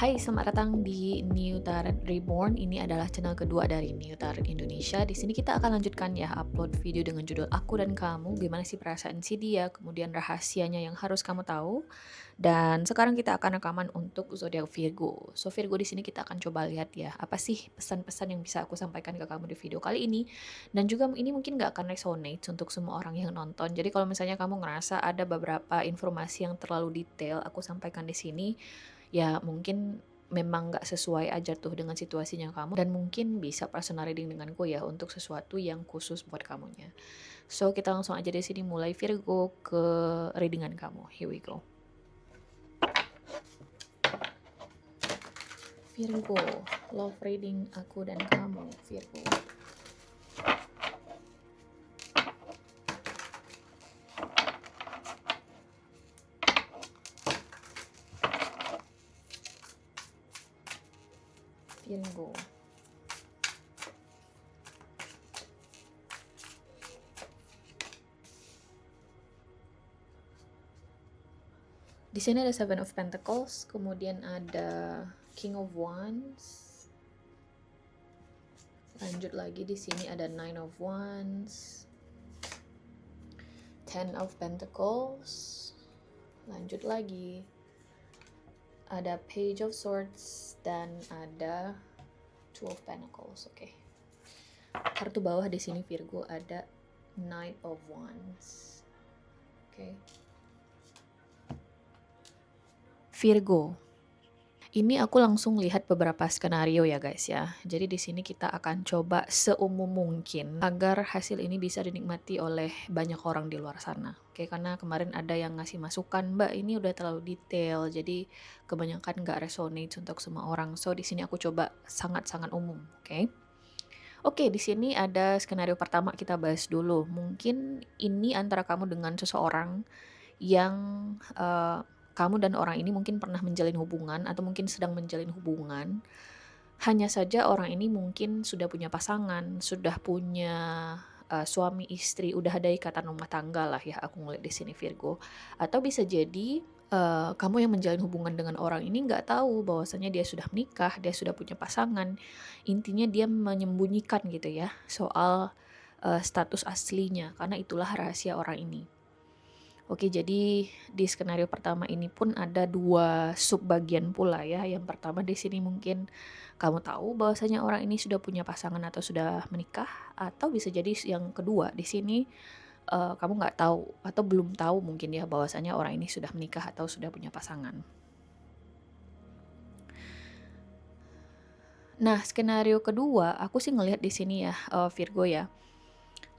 Hai, selamat datang di New Tarot Reborn. Ini adalah channel kedua dari New Tarot Indonesia. Di sini kita akan lanjutkan ya upload video dengan judul Aku dan Kamu. Gimana sih perasaan si dia, kemudian rahasianya yang harus kamu tahu. Dan sekarang kita akan rekaman untuk zodiak Virgo. So Virgo di sini kita akan coba lihat ya, apa sih pesan-pesan yang bisa aku sampaikan ke kamu di video kali ini. Dan juga ini mungkin gak akan resonate untuk semua orang yang nonton. Jadi kalau misalnya kamu ngerasa ada beberapa informasi yang terlalu detail aku sampaikan di sini, ya mungkin memang nggak sesuai aja tuh dengan situasinya kamu, dan mungkin bisa personal reading denganku ya untuk sesuatu yang khusus buat kamunya. So kita langsung aja di sini mulai Virgo ke readingan kamu. Here we go. Virgo, love reading aku dan kamu, Virgo. Virgo. Di sini ada Seven of Pentacles, kemudian ada King of Wands. Lanjut lagi di sini ada Nine of Wands, Ten of Pentacles. Lanjut lagi ada Page of Swords dan ada Two of Pentacles. Oke. Kartu bawah di sini Virgo ada Knight of Wands. Oke. Virgo. Ini aku langsung lihat beberapa skenario ya guys ya. Jadi di sini kita akan coba seumum mungkin agar hasil ini bisa dinikmati oleh banyak orang di luar sana. Oke, karena kemarin ada yang ngasih masukan, Mbak ini udah terlalu detail, jadi kebanyakan nggak resonate untuk semua orang. So di sini aku coba sangat-sangat umum. Oke, di sini ada skenario pertama, kita bahas dulu. Mungkin ini antara kamu dengan seseorang yang kamu dan orang ini mungkin pernah menjalin hubungan atau mungkin sedang menjalin hubungan. Hanya saja orang ini mungkin sudah punya pasangan, sudah punya suami istri, udah ada ikatan rumah tangga lah ya, aku ngeliat di sini Virgo. Atau bisa jadi kamu yang menjalin hubungan dengan orang ini nggak tahu bahwasanya dia sudah menikah, dia sudah punya pasangan. Intinya dia menyembunyikan gitu ya soal status aslinya, karena itulah rahasia orang ini. Oke, jadi di skenario pertama ini pun ada dua subbagian pula ya. Yang pertama di sini mungkin kamu tahu bahwasanya orang ini sudah punya pasangan atau sudah menikah, atau bisa jadi yang kedua di sini kamu nggak tahu atau belum tahu mungkin ya bahwasanya orang ini sudah menikah atau sudah punya pasangan. Nah, skenario kedua aku sih ngelihat di sini ya Virgo ya.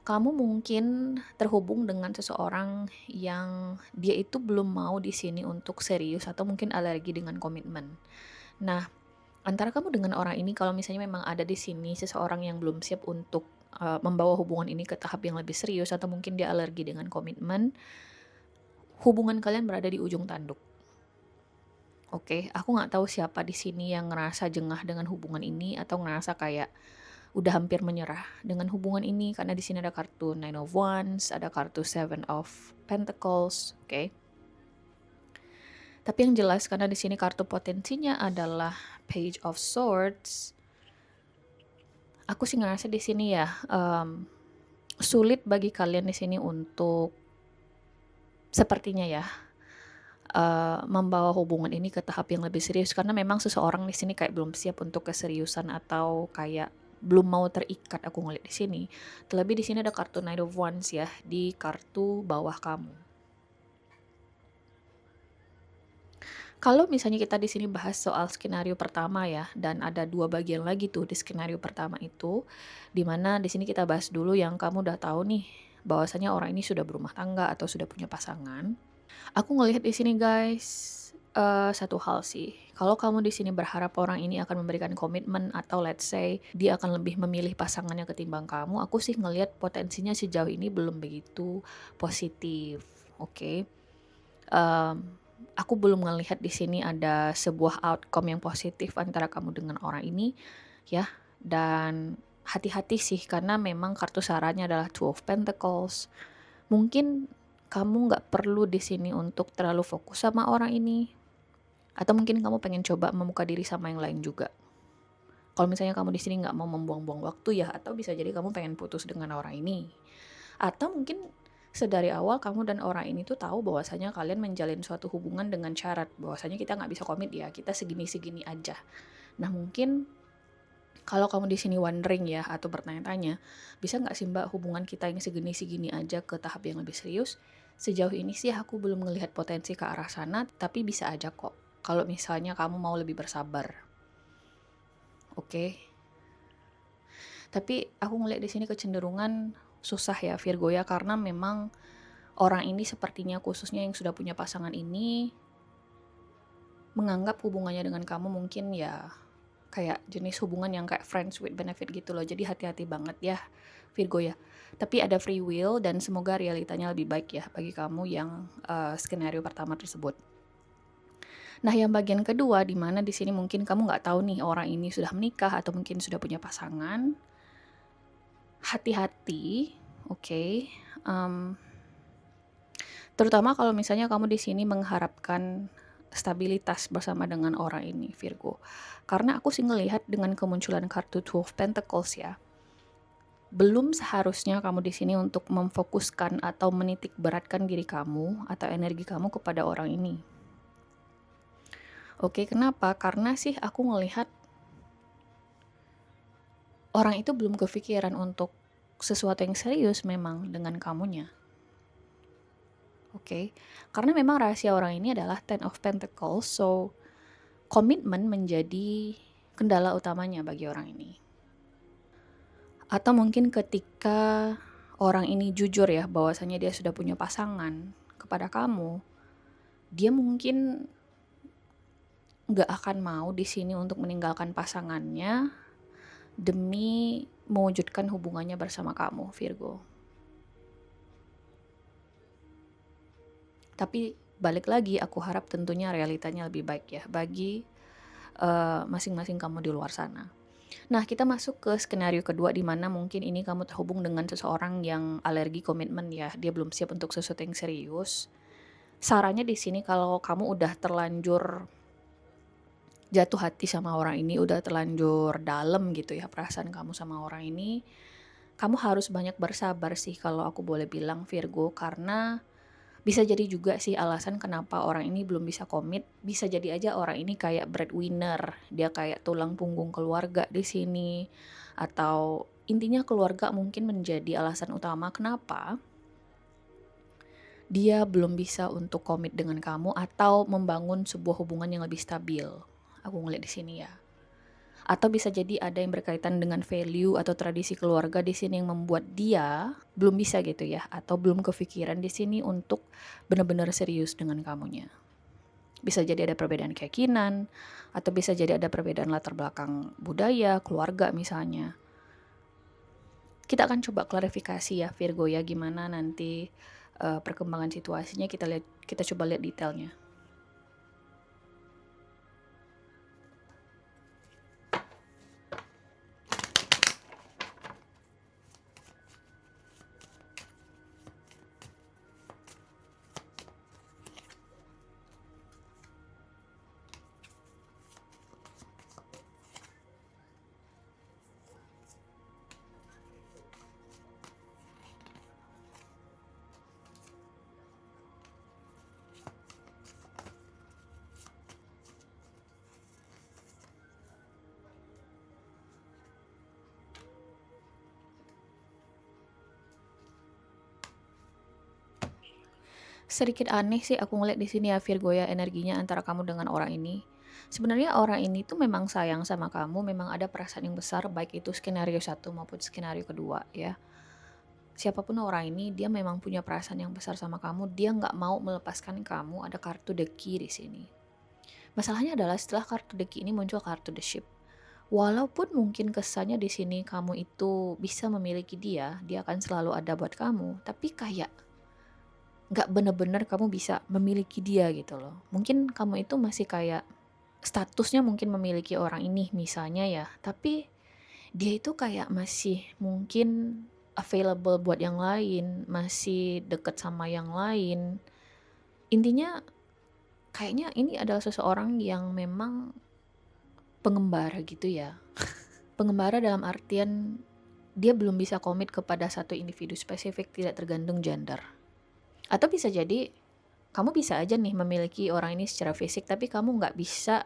Kamu mungkin terhubung dengan seseorang yang dia itu belum mau di sini untuk serius atau mungkin alergi dengan komitmen. Nah, antara kamu dengan orang ini kalau misalnya memang ada di sini seseorang yang belum siap untuk membawa hubungan ini ke tahap yang lebih serius atau mungkin dia alergi dengan komitmen, hubungan kalian berada di ujung tanduk. Oke, aku nggak tahu siapa di sini yang ngerasa jengah dengan hubungan ini atau ngerasa kayak udah hampir menyerah dengan hubungan ini, karena di sini ada kartu Nine of Wands, ada kartu Seven of Pentacles, oke. Tapi yang jelas karena di sini kartu potensinya adalah Page of Swords, aku sih ngerasa di sini ya sulit bagi kalian di sini untuk sepertinya ya membawa hubungan ini ke tahap yang lebih serius, karena memang seseorang di sini kayak belum siap untuk keseriusan atau kayak belum mau terikat, aku ngeliat di sini. Terlebih di sini ada kartu Knight of Wands ya di kartu bawah kamu. Kalau misalnya kita di sini bahas soal skenario pertama ya, dan ada dua bagian lagi tuh di skenario pertama itu, dimana di sini kita bahas dulu yang kamu udah tahu nih bahwasanya orang ini sudah berumah tangga atau sudah punya pasangan. Aku ngelihat di sini guys, satu hal sih, kalau kamu di sini berharap orang ini akan memberikan komitmen atau let's say dia akan lebih memilih pasangannya ketimbang kamu, aku sih ngelihat potensinya sejauh ini belum begitu positif, oke. Aku belum ngelihat di sini ada sebuah outcome yang positif antara kamu dengan orang ini, ya. Dan hati-hati sih, karena memang kartu sarannya adalah Two of Pentacles. Mungkin kamu nggak perlu di sini untuk terlalu fokus sama orang ini. Atau mungkin kamu pengen coba membuka diri sama yang lain juga. Kalau misalnya kamu di sini nggak mau membuang-buang waktu ya, atau bisa jadi kamu pengen putus dengan orang ini. Atau mungkin sedari awal kamu dan orang ini tuh tahu bahwasanya kalian menjalin suatu hubungan dengan syarat bahwasanya kita nggak bisa komit ya, kita segini-segini aja. Nah mungkin kalau kamu di sini wondering ya atau bertanya-tanya, bisa nggak sih Mbak hubungan kita yang segini-segini aja ke tahap yang lebih serius? Sejauh ini sih aku belum melihat potensi ke arah sana, tapi bisa aja kok. Kalau misalnya kamu mau lebih bersabar, oke? Tapi aku ngeliat di sini kecenderungan susah ya Virgo ya, karena memang orang ini sepertinya khususnya yang sudah punya pasangan ini menganggap hubungannya dengan kamu mungkin ya kayak jenis hubungan yang kayak friends with benefit gitu loh. Jadi hati-hati banget ya Virgo ya. Tapi ada free will dan semoga realitanya lebih baik ya bagi kamu yang skenario pertama tersebut. Nah yang bagian kedua di mana di sini mungkin kamu nggak tahu nih orang ini sudah menikah atau mungkin sudah punya pasangan. Hati-hati, oke. Terutama kalau misalnya kamu di sini mengharapkan stabilitas bersama dengan orang ini, Virgo. Karena aku sih ngelihat dengan kemunculan kartu 12 Pentacles ya, belum seharusnya kamu di sini untuk memfokuskan atau menitik beratkan diri kamu atau energi kamu kepada orang ini. Oke, kenapa? Karena sih aku ngelihat orang itu belum kepikiran untuk sesuatu yang serius memang dengan kamunya. Oke, karena memang rahasia orang ini adalah Ten of Pentacles, so komitmen menjadi kendala utamanya bagi orang ini. Atau mungkin ketika orang ini jujur ya bahwasanya dia sudah punya pasangan kepada kamu, dia mungkin nggak akan mau di sini untuk meninggalkan pasangannya demi mewujudkan hubungannya bersama kamu, Virgo. Tapi balik lagi, aku harap tentunya realitanya lebih baik ya bagi masing-masing kamu di luar sana. Nah, kita masuk ke skenario kedua di mana mungkin ini kamu terhubung dengan seseorang yang alergi komitmen ya, dia belum siap untuk sesuatu yang serius. Sarannya di sini kalau kamu udah terlanjur jatuh hati sama orang ini, udah terlanjur dalam gitu ya perasaan kamu sama orang ini, kamu harus banyak bersabar sih kalau aku boleh bilang Virgo, karena bisa jadi juga sih alasan kenapa orang ini belum bisa komit. Bisa jadi aja orang ini kayak breadwinner, dia kayak tulang punggung keluarga di sini, atau intinya keluarga mungkin menjadi alasan utama kenapa dia belum bisa untuk komit dengan kamu atau membangun sebuah hubungan yang lebih stabil. Aku ngeliat di sini ya. Atau bisa jadi ada yang berkaitan dengan value atau tradisi keluarga di sini yang membuat dia belum bisa gitu ya, atau belum kepikiran di sini untuk benar-benar serius dengan kamunya. Bisa jadi ada perbedaan keyakinan, atau bisa jadi ada perbedaan latar belakang budaya, keluarga misalnya. Kita akan coba klarifikasi ya Virgo ya, gimana nanti perkembangan situasinya, kita coba lihat detailnya. Sedikit aneh sih aku ngeliat di sini ya Virgo ya, energinya antara kamu dengan orang ini. Sebenarnya orang ini tuh memang sayang sama kamu, memang ada perasaan yang besar baik itu skenario 1 maupun skenario kedua ya. Siapapun orang ini, dia memang punya perasaan yang besar sama kamu, dia nggak mau melepaskan kamu. Ada kartu the key di sini. Masalahnya adalah setelah kartu the key ini muncul kartu the ship. Walaupun mungkin kesannya di sini kamu itu bisa memiliki dia, dia akan selalu ada buat kamu, tapi kayak nggak bener-bener kamu bisa memiliki dia gitu loh. Mungkin kamu itu masih kayak statusnya mungkin memiliki orang ini misalnya ya, tapi dia itu kayak masih mungkin available buat yang lain, masih deket sama yang lain. Intinya kayaknya ini adalah seseorang yang memang pengembara gitu ya. Pengembara dalam artian dia belum bisa komit kepada satu individu spesifik, tidak tergantung gender. Atau bisa jadi kamu bisa aja nih memiliki orang ini secara fisik, tapi kamu nggak bisa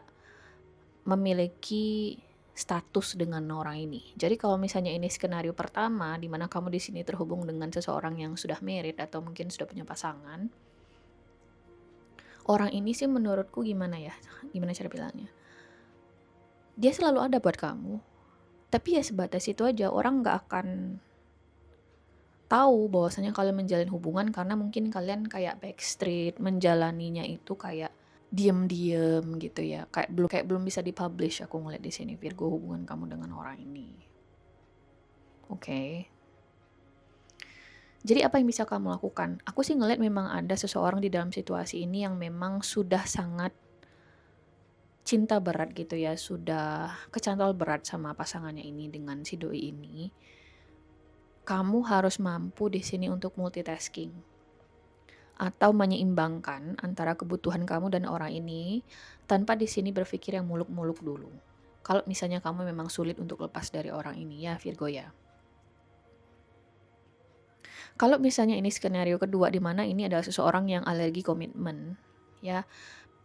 memiliki status dengan orang ini. Jadi kalau misalnya ini skenario pertama, di mana kamu di sini terhubung dengan seseorang yang sudah married atau mungkin sudah punya pasangan, orang ini sih menurutku gimana ya? Gimana cara bilangnya? Dia selalu ada buat kamu, tapi ya sebatas itu aja. Orang nggak akan tahu bahwasanya kalian menjalin hubungan karena mungkin kalian kayak backstreet, menjalaninya itu kayak diem-diem gitu ya. Kayak belum bisa dipublish. Aku ngeliat di sini Virgo hubungan kamu dengan orang ini. Oke. Jadi apa yang bisa kamu lakukan? Aku sih ngeliat memang ada seseorang di dalam situasi ini yang memang sudah sangat cinta berat gitu ya, sudah kecantol berat sama pasangannya ini dengan si doi ini. Kamu harus mampu di sini untuk multitasking atau menyeimbangkan antara kebutuhan kamu dan orang ini tanpa di sini berpikir yang muluk-muluk dulu. Kalau misalnya kamu memang sulit untuk lepas dari orang ini ya Virgo ya. Kalau misalnya ini skenario kedua di mana ini adalah seseorang yang alergi komitmen ya,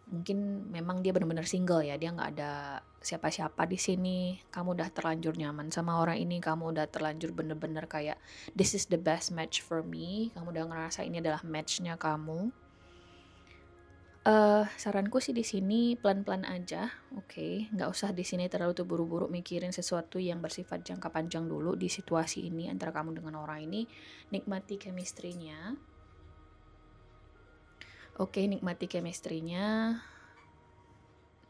mungkin memang dia benar-benar single ya, dia nggak ada siapa-siapa di sini, kamu udah terlanjur nyaman sama orang ini, kamu udah terlanjur bener-bener kayak this is the best match for me, kamu udah ngerasa ini adalah matchnya kamu. Saranku sih di sini pelan-pelan aja, oke, nggak usah di sini terlalu terburu-buru mikirin sesuatu yang bersifat jangka panjang dulu di situasi ini antara kamu dengan orang ini, nikmati chemistry-nya. Oke, nikmati chemistry-nya.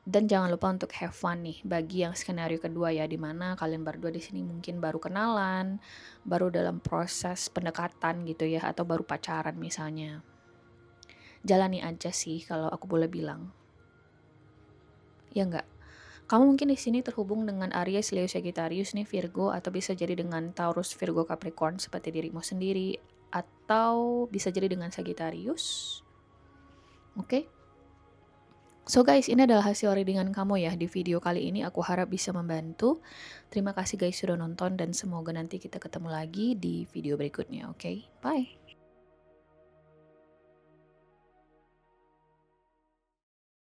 Dan jangan lupa untuk have fun nih bagi yang skenario kedua ya, dimana kalian berdua di sini mungkin baru kenalan, baru dalam proses pendekatan gitu ya, atau baru pacaran misalnya. Jalani aja sih kalau aku boleh bilang. Ya enggak? Kamu mungkin di sini terhubung dengan Aries, Leo, Sagittarius nih Virgo, atau bisa jadi dengan Taurus, Virgo, Capricorn seperti dirimu sendiri, atau bisa jadi dengan Sagittarius. Oke? So guys, ini adalah hasil readingan kamu ya di video kali ini. Aku harap bisa membantu. Terima kasih guys sudah nonton dan semoga nanti kita ketemu lagi di video berikutnya. Oke? Bye!